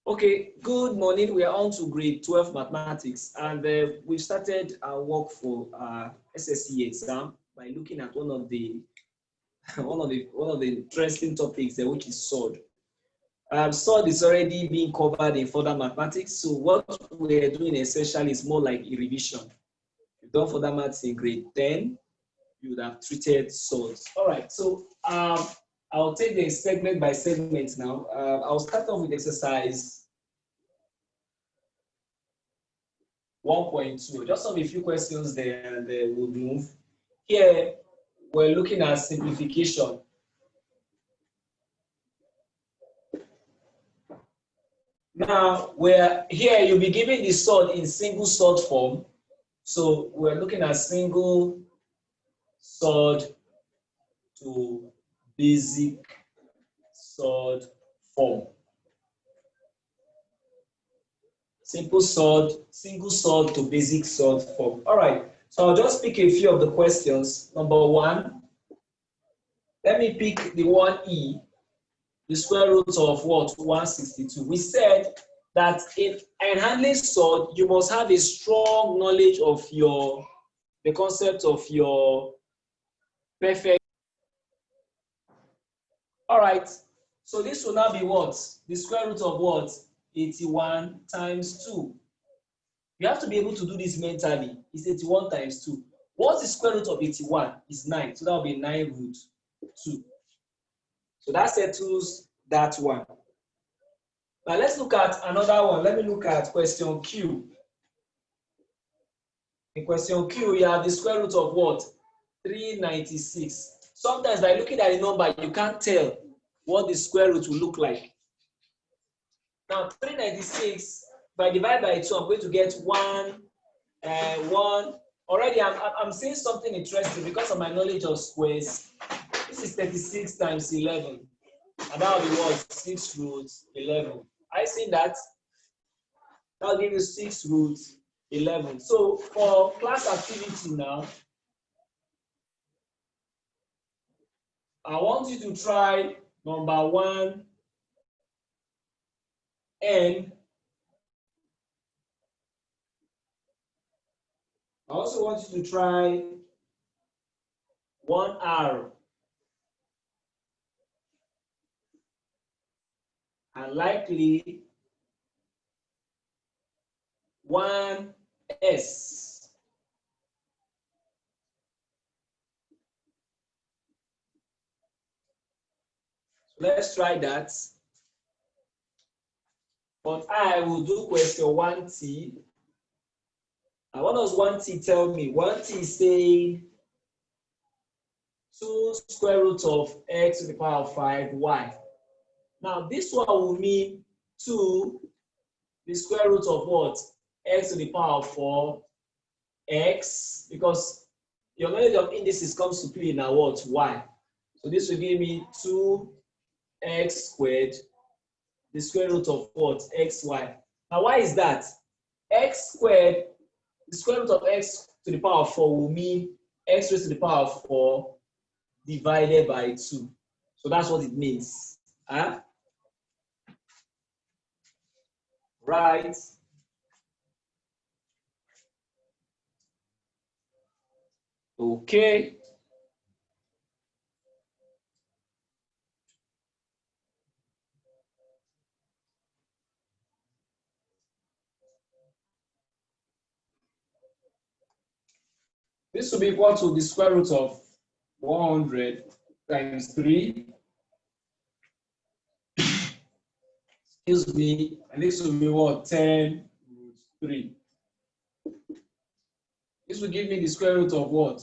Okay, good morning. We are on to grade 12 mathematics, and we've started our work for SSE exam by looking at one of the interesting topics there, which is SURD. SURD is already being covered in further mathematics, so what we're doing essentially is more like a revision. You've done further maths in grade 10, you would have treated SURDs. All right, so I'll take the segment by segment now. I'll start off with exercise 1.2. Just have a few questions there and we'll move. Here, we're looking at simplification. Now, here you'll be given the SURD in single SURD form. So we're looking at single SURD to basic SURD form. Simple SURD, single SURD to basic SURD form. All right, so I'll just pick a few of the questions. Number one, let me pick the 1E, the square root of what? 162. We said that in handling SURD, you must have a strong knowledge of the concept of your perfect. All right, so this will now be what? The square root of what? 81 times 2. You have to be able to do this mentally. It's 81 times 2. What's the square root of 81? Is 9. So that will be 9 root 2. So that settles that one. Now let's look at another one. Let me look at question Q. In question Q, you have the square root of what? 396. Sometimes by looking at the number, you can't tell what the square root will look like. Now 396, if I divide by 2, I'm going to get 1. Already I'm seeing something interesting because of my knowledge of squares. This is 36 times 11. And that will be what? 6 root 11. I see that. That will give you 6 root 11. So for class activity now, I want you to try number 1 and I also want you to try 1R and likely 1S. So let's try that. But I will do question 1T. And what does 1T tell me? 1T is saying 2 square root of x to the power of 5y. Now this one will mean 2 the square root of what? X to the power of 4 x, because your knowledge of indices comes to play now what? Y. So this will give me 2x squared, the square root of what? Xy. Now why is that? X squared, the square root of x to the power of 4 will mean x raised to the power of 4 divided by 2. So that's what it means. Huh? Right. Okay. This will be equal to the square root of 100 times 3. Excuse me, and this will be what? 10 root 3. This will give me the square root of what?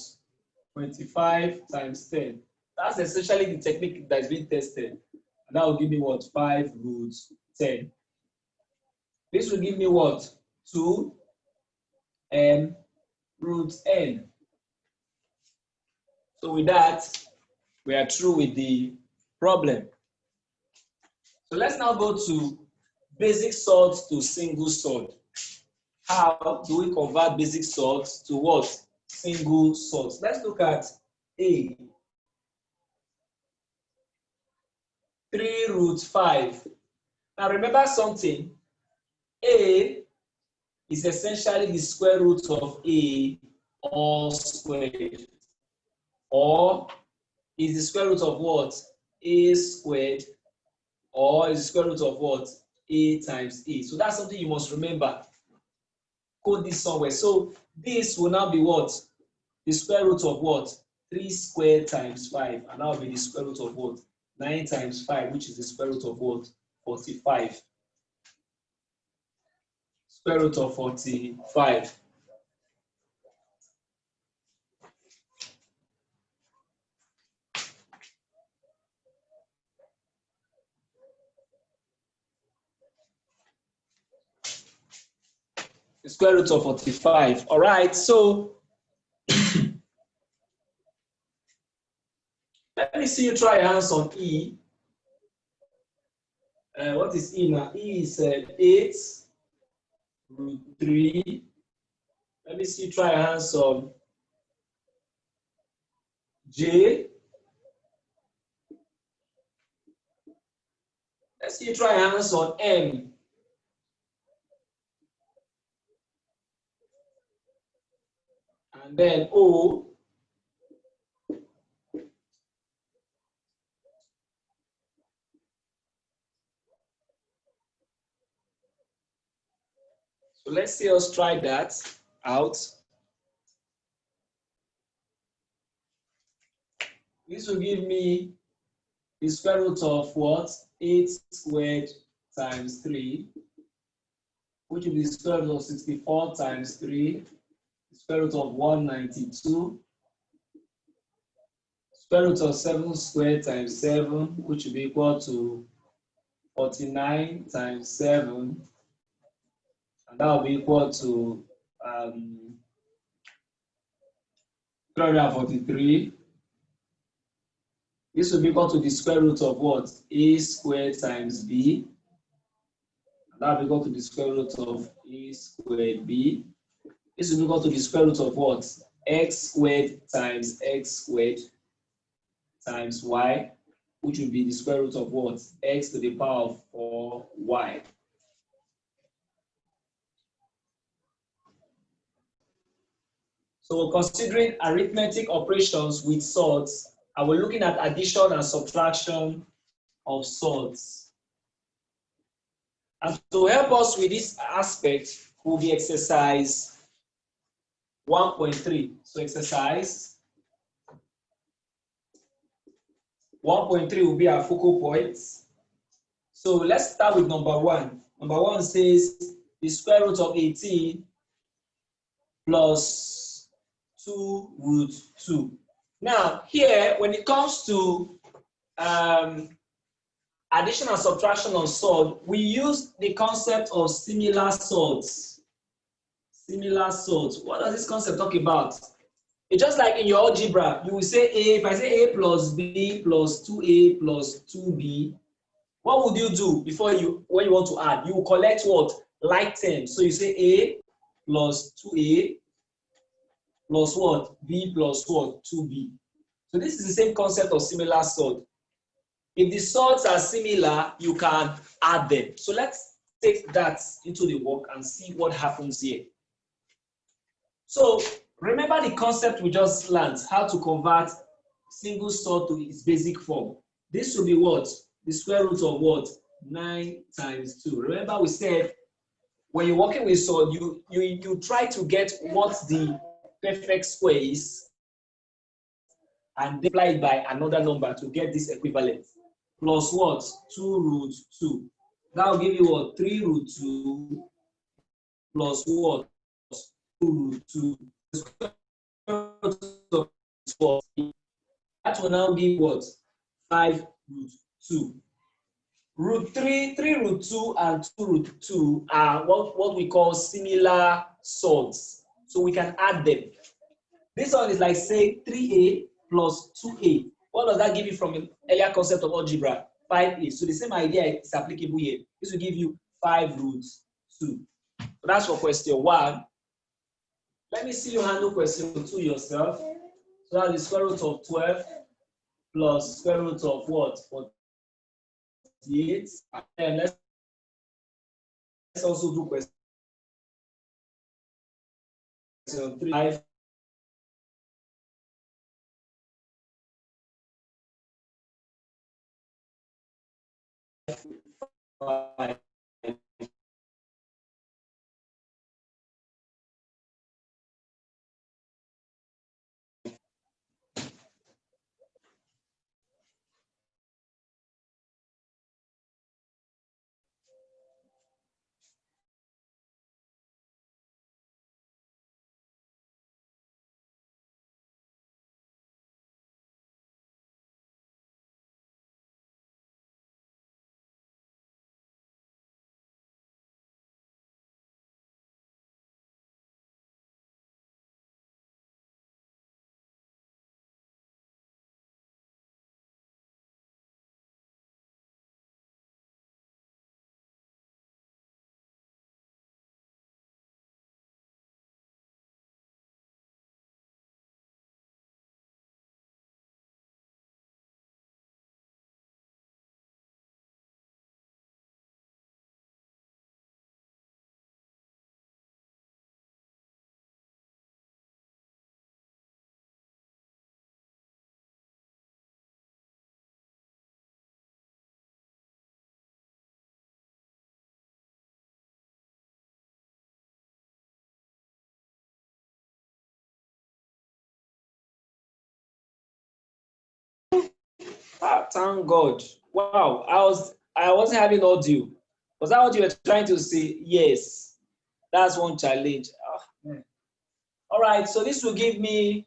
25 times 10. That's essentially the technique that is being tested. And that will give me what? 5 root 10. This will give me what? 2 root n. So with that, we are through with the problem. So let's now go to basic SURDs to single SURD. How do we convert basic SURDs to what? Single SURDs. Let's look at A. 3 root 5. Now remember something, A is essentially the square root of A all squared, or is the square root of what? A squared, or is the square root of what? A times A. So that's something you must remember. Code this somewhere. So this will now be what? The square root of what? 3 squared times 5, and that will be the square root of what? 9 times 5, which is the square root of what? 45. Square root of 45. The square root of 45. All right, so let me see you try your hands on E. What is E now? E is 8 root 3. Let me see you try your hands on J. Let's see you try your hands on M. And then O. So let's see us try that out. This will give me the square root of what? 8 squared times 3, which will be the square root of 64 times 3, the square root of 192, square root of 7 squared times 7, which will be equal to 49 times 7, and that will be equal to 343. This will be equal to the square root of what? A squared times B. And that will be equal to the square root of A squared B. This will be equal to the square root of what? X squared times X squared times Y, which will be the square root of what? X to the power of 4Y. So we're considering arithmetic operations with SURDS, and we're looking at addition and subtraction of SURDS. And to help us with this aspect will be exercise 1.3. So exercise 1.3 will be our focal points. So let's start with number 1. Number 1 says the square root of 18 plus 2 root 2. Now here, when it comes to addition and subtraction on SURD, we use the concept of similar SURDs. Similar SURDs. What does this concept talk about? It's just like in your algebra, you will say A, if I say A plus B plus 2A plus 2B, what would you do before when you want to add? You will collect what? Like terms. So you say A plus 2A plus what? B plus what? 2B. So this is the same concept of similar SURD. If the SURDs are similar, you can add them. So let's take that into the work and see what happens here. So remember the concept we just learned, how to convert single SURD to its basic form. This will be what? The square root of what? 9 times 2. Remember we said when you're working with SURD, you try to get what the perfect square is and multiply it by another number to get this equivalent. Plus what? 2 root 2. That will give you what? 3 root 2 plus what? 2 root 2. That will now give what? 5 root 2. Root 3, 3 root 2, and 2 root 2 are what we call similar SURDs. So we can add them. This one is like, say, 3A plus 2A. What does that give you from an earlier concept of algebra? 5A. So the same idea is applicable here. This will give you 5 root 2. So that's for question 1. Let me see you handle question 2 yourself. So that's the square root of 12 plus square root of what? 48. And let's also do question 3. 5. Ah, thank God. Wow, I wasn't having audio. Was that what you were trying to say? Yes. That's one challenge. All right, so this will give me,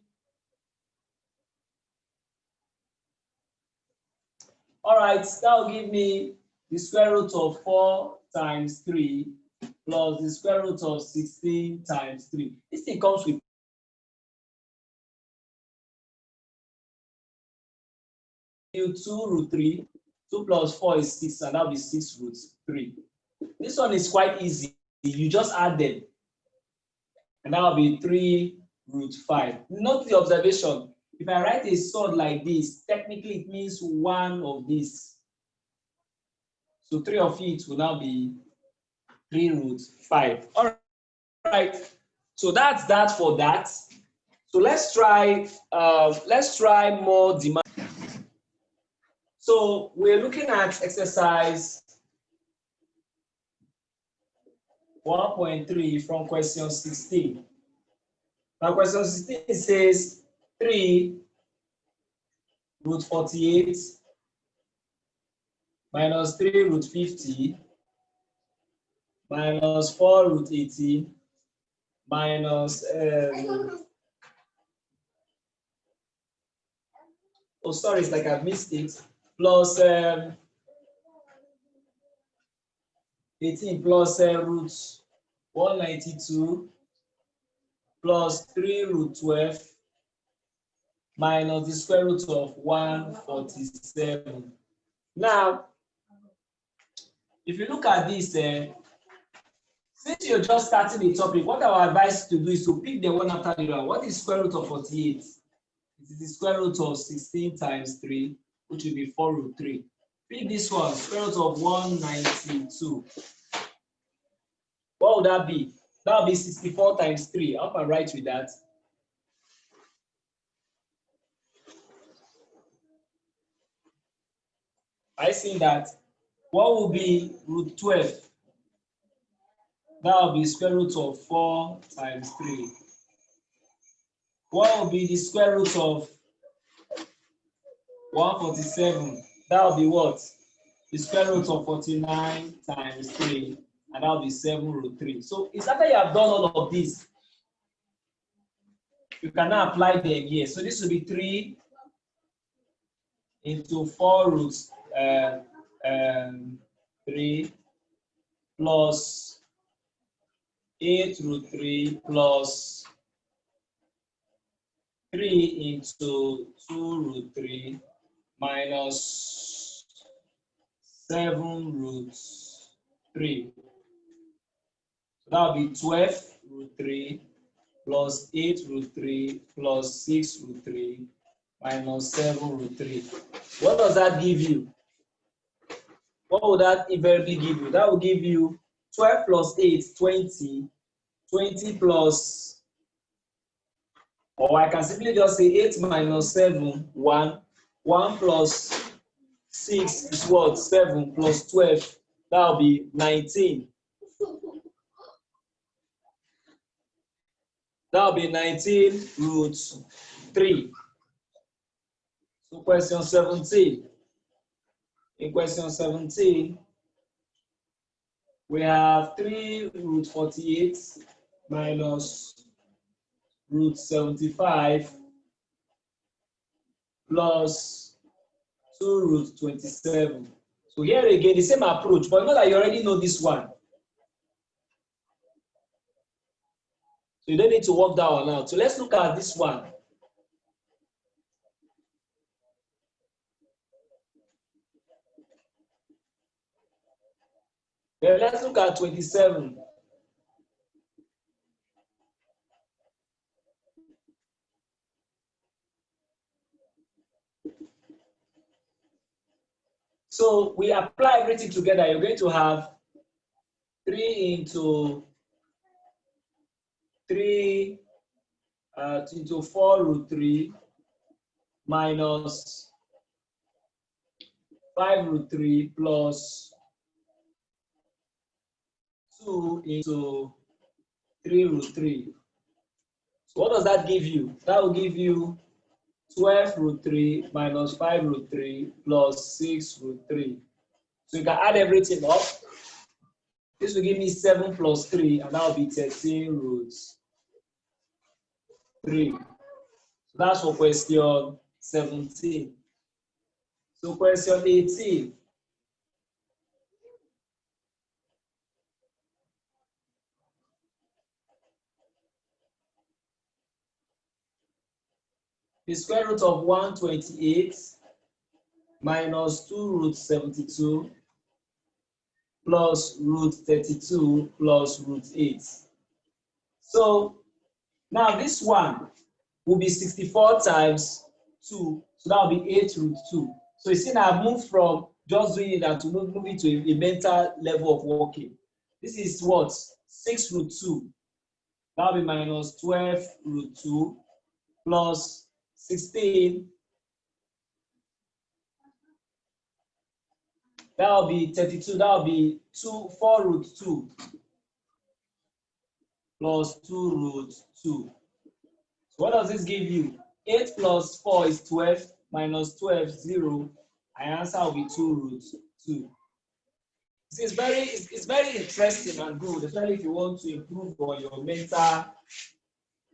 all right, that will give me the square root of 4 times 3 plus the square root of 16 times 3. This thing comes with 2 root 3. 2 plus 4 is 6, and that will be 6 root 3. This one is quite easy. You just add them, and that will be 3 root 5. Note the observation. If I write a surd like this, technically it means one of these. So 3 of it will now be 3 root 5. All right. So that's that for that. So let's try more demand. So we're looking at exercise 1.3 from question 16. Now question 16 says 3 root 48 minus 3 root 50 minus 4 root 18 minus oh sorry, it's like I've missed it, plus 18 plus root 192 plus 3 root 12 minus the square root of 147. Now, if you look at this, since you're just starting the topic, what I would advise you to do is to pick the one after the other. What is square root of 48? It is the square root of 16 times 3, which will be 4 root 3. Pick this one, square root of 192. What would that be? That would be 64 times 3. How can I write with that? I see that. What will be root 12? That will be square root of 4 times 3. What will be the square root of 147? That will be what? The square root of 49 times 3, and that will be 7 root 3. So it's after you have done all of this, you can now apply them here. So this will be 3 into 4 root 3 plus 8 root 3 plus 3 into 2 root 3 minus 7 root 3. So that will be 12 root 3 plus 8 root 3 plus 6 root 3 minus 7 root 3. What does that give you? What would that invariably give you? That will give you 12 plus 8, 20. 20 plus, or I can simply just say 8 minus 7, 1. 1 plus 6 is what? 7 plus 12. That will be 19. That will be 19 root 3. So question 17. In question 17, we have 3 root 48 minus root 75 plus 2 root 27. So here again, the same approach, but you know that you already know this one. So you don't need to work that one out. So let's look at this one. Then let's look at 27. So we apply everything together. You're going to have 3 into 3 into 4 root 3 minus 5 root 3 plus 2 into 3 root 3. So what does that give you? That will give you 12 root 3 minus 5 root 3 plus 6 root 3. So you can add everything up. This will give me 7 plus 3, and that will be 13 root 3. So that's for question 17. So question 18. The square root of 128 minus 2 root 72 plus root 32 plus root 8. So now this one will be 64 times 2, so that will be 8 root 2. So you see now I've moved from just doing it and to move into a mental level of working. This is what? 6 root 2. That will be minus 12 root 2 plus 16. That will be 32. That will be 4 root 2 plus 2 root 2. So what does this give you? 8 plus 4 is 12 minus 12, 0. And answer will be 2 root 2. See, it's very interesting and good, especially if you want to improve on your mental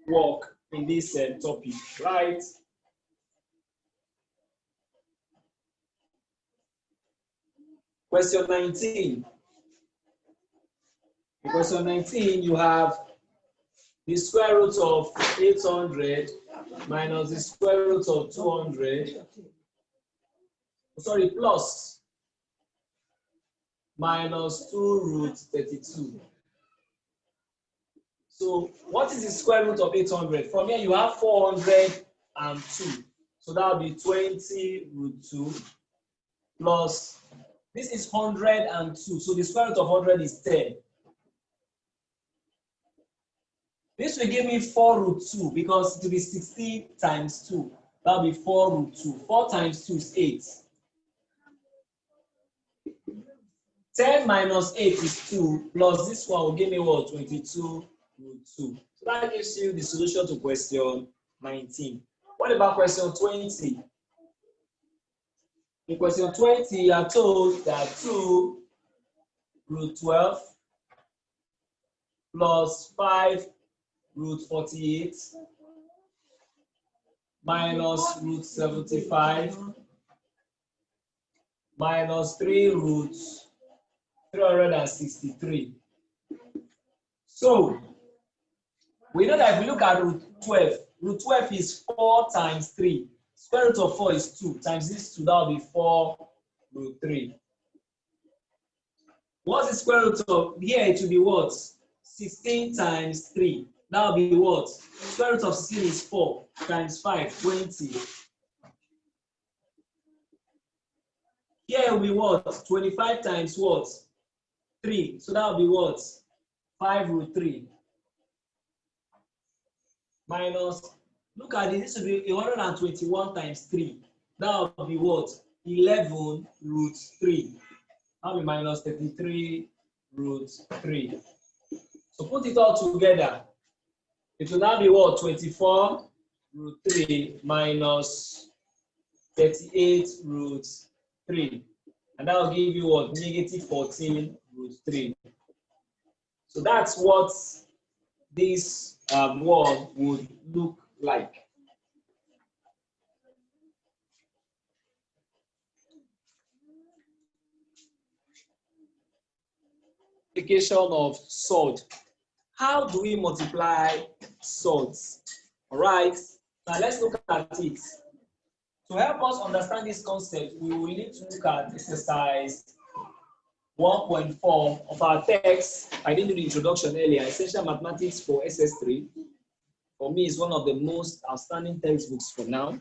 work in this topic, right? Question 19. In question 19, you have the square root of 800 minus the square root of 200, sorry, plus minus 2 root 32. So what is the square root of 800? From here, you have 402. So that will be 20 root 2 plus, this is 102. So the square root of 100 is 10. This will give me 4 root 2 because it will be 16 times 2. That will be 4 root 2. 4 times 2 is 8. 10 minus 8 is 2 plus this one will give me what? 22 root 2. So that gives you the solution to question 19. What about question 20? In question 20, you are told that 2 root 12 plus 5 root 48 minus root 75 minus 3 root 363. So we know that if we look at root 12 is 4 times 3. Square root of 4 is 2 times this 2, that will be 4 root 3. What's the square root of here? It will be what? 16 times 3. That will be what? Square root of 16 is 4 times 5, 20. Here will be what? 25 times what? 3. So that will be what? 5 root 3. Minus, look at this will be 121 times 3. That will be what? 11 root 3. That will be minus 33 root 3. So put it all together. It will now be what? 24 root 3 minus 38 root 3. And that will give you what? Negative 14 root 3. So that's what this word would look like. Multiplication of SURD. How do we multiply SURDs? All right, now let's look at it. To help us understand this concept, we will need to look at exercise 1.4 of our text. I didn't do the introduction earlier. Essential Mathematics for SS3. For me, it's one of the most outstanding textbooks for now.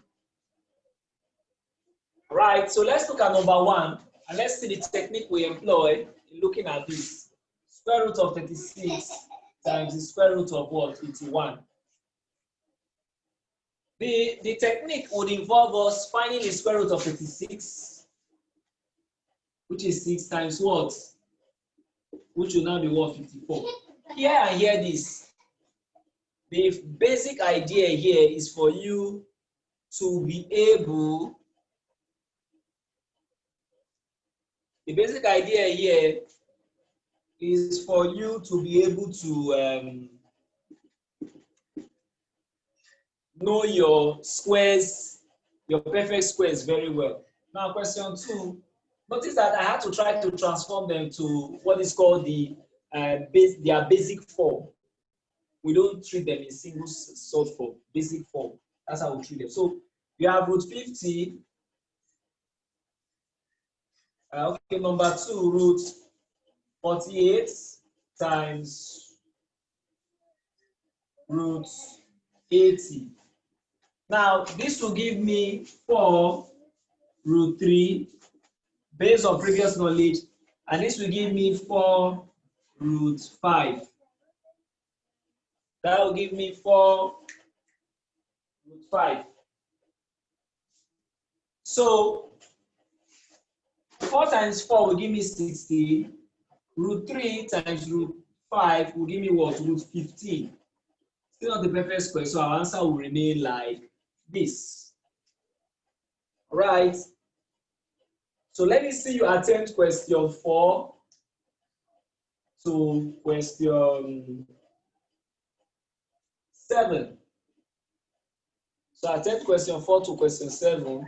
All right, so let's look at number 1, and let's see the technique we employ in looking at this. Square root of 36 times the square root of what? 81. The technique would involve us finding the square root of 36, which is 6 times what? Which will now be what? 54. Here and hear this. The basic idea here is for you to be able, the basic idea here is for you to be able to know your squares, your perfect squares very well. Now, question 2. Notice that I had to try to transform them to what is called their basic form. We don't treat them in single sort form, basic form. That's how we treat them. So you have root 50. Okay, number 2, root 48 times root 80. Now, this will give me 4 root 3 based on previous knowledge, and this will give me 4 root 5. That will give me 4 root 5. So 4 times 4 will give me 60. Root 3 times root 5 will give me what? Root 15. Still not the perfect square, so our answer will remain like this. All right. So let me see you attempt question 4 to question 7. So attempt question 4 to question 7.